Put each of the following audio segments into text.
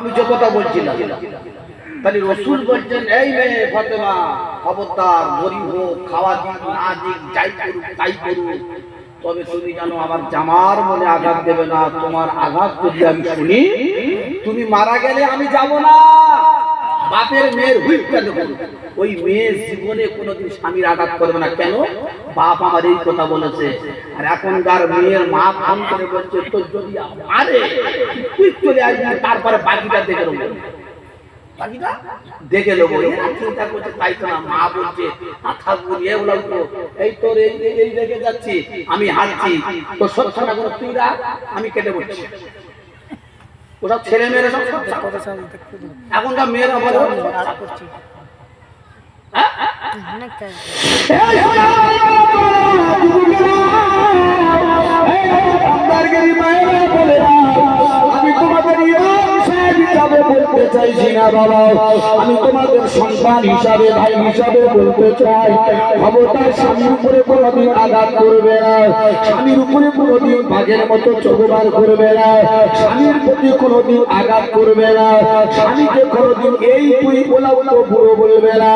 আমি যে কথা বলছিলাম, তাহলে রসুল বলছেন এই মেয়ে ফাতেমা খবরদার, গরিব হোক, খাওয়া দিক না দিক, যাই করুক তাই করুক, তবে তুমি জানো আমার জামার মনে আঘাত দেবে না। তোমার আঘাত যদি আমি শুনি, তুমি মারা গেলে আমি যাব না। বাপের মেয়ের হুইপটা দেবো, ওই মেয়ে জীবনে কোনোদিন স্বামীর আঘাত করবে না। কেন? বাপ আমার এই কথা বলেছে। আর এখনকার মেয়ের মা ফোন করে বলছে তোর যদি মারে তুই চলে আসবি, তারপরে বাকিটা দেখে নেবো, বাকিটা দেখে নেবো। এরা চিন্তা করছে, তাই তো না। মা বলছে থাকবো, এই তোর এই দেখে যাচ্ছি, আমি হাঁটছি, তোর সচ্ছা না করে তুই রাখ, আমি কেটে বলছি। ওসব ছেলে মেয়েরা সব এখনকার মেয়েরা বলে আমি তোমাদের হিসাবে বলতে চাইছি না বাবা, আমি তোমাদের সন্তান হিসাবে, ভাই হিসাবে বলতে চাই, ক্ষমতার স্বামীর উপরে কোনোদিন আঘাত করবে না, স্বামীর উপরে কোনোদিন ভাগের মতো চোখবার করবে না, স্বামীর প্রতি কোনোদিন আঘাত করবে না, স্বামীকে কোনোদিন এই তুই বলা বলো বুড়ো বলবে না।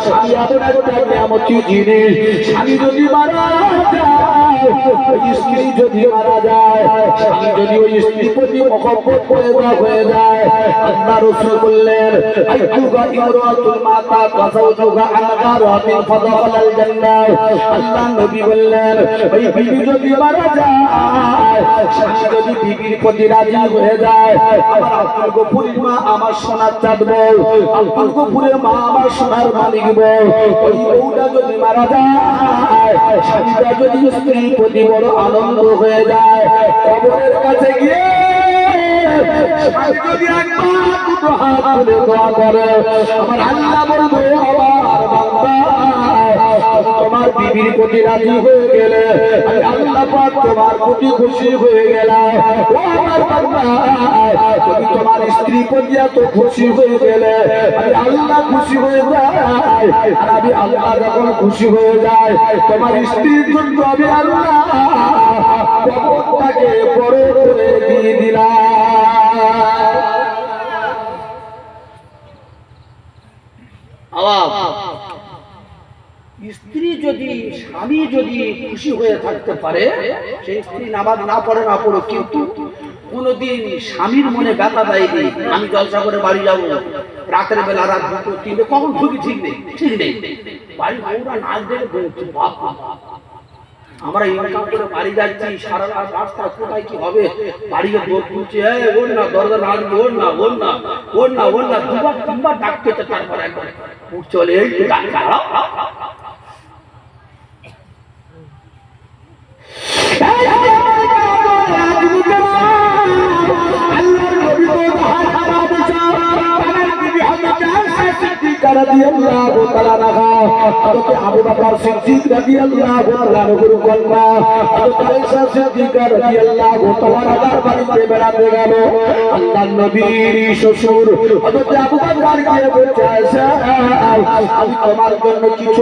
স্বামী এমন একটা নিয়ামতি জিনিস, স্বামী যদি মারা যায়, স্ত্রী যদি মারা যায়, স্বামী যদি ওই স্ত্রীর প্রতি মহব্বত করে হয়ে যায়, আল্লাহ রাসূল বললেন আইয়ুকা ইমরাতুল মাতা কাসাউজুকা আনগারাতিন ফাদাখালাল জান্নাহ। আল্লাহ নবী বললেন ওই বিবি যদি মারা যায়, স্বামী যদি বিবির প্রতি রাজি হয়ে যায়, আমার আব্দুল গফুরের মা আমার সোনার চাঁদ বউ, আব্দুল গফুরের মা আমার সোনার মালিক বউ, ওই বউটা যদি মারা যায়, স্বামীটা যদি স্ত্রীর প্রতি বড় আনন্দ হয়ে যায়, কবরের কাছে গিয়ে স্বামী যদি একবার দুটো হাত তুলে দোয়া করে, আমার আল্লাহ বলবে আমার বান্দা তোমার বিবির প্রতি রাজি হয়ে গেলে আমি আল্লাহ পাক তোমার প্রতি খুশি হয়ে গেলাম। ও আমার বান্দা, তুমি তোমার স্ত্রীর প্রতি এত খুশি হয়ে গেলে আমি আল্লাহ খুশি হয়ে যায়। আর আমি আল্লাহ যখন খুশি হয়ে যায়, তোমার স্ত্রীর জন্য আমি আল্লাহ কবরটাকে বড় করে দিয়ে দিলাম। স্ত্রী যদি, স্বামী যদি খুশি হয়ে থাকতে পারে, সেই স্ত্রী নামাজ না পড়ে না পড়ো, কিন্তু কোনদিন স্বামীর মনে ব্যথা দেয়নি আমি জলসা করে বাড়ি যাবো, রাতের বেলা রাত 2টো 3টে কখন ঢুকি ঠিক নেই, ঠিক নেই। বাড়ি বউরা নাচ দেখে বলছে বাপ আমরা ইনকাম করে বাড়ি যাচ্ছি, সারা রাত রাস্তা কোথায় কি হবে, বাড়িতে দৌড় তুলছে, ওর না দরজা না, ওর না ওর না ওর না ওর না, দুবার তিনবার ডাকতে, তারপর একবার চলে এই রাদিয়াল্লাহু তাআলা আনহা, হযরত আবু বকর সিদ্দিক রাদিয়াল্লাহু তাআলা আনহুর কন্যা হযরত আয়েশা সিদ্দিকা রাদিয়াল্লাহু তাআলা আনহার বাড়িতে বেড়াতে গেল। আল্লাহর নবীর শ্বশুর হযরত আবু বকর গিয়ে বলছে আয়েশা আমি তোমার জন্য কিছু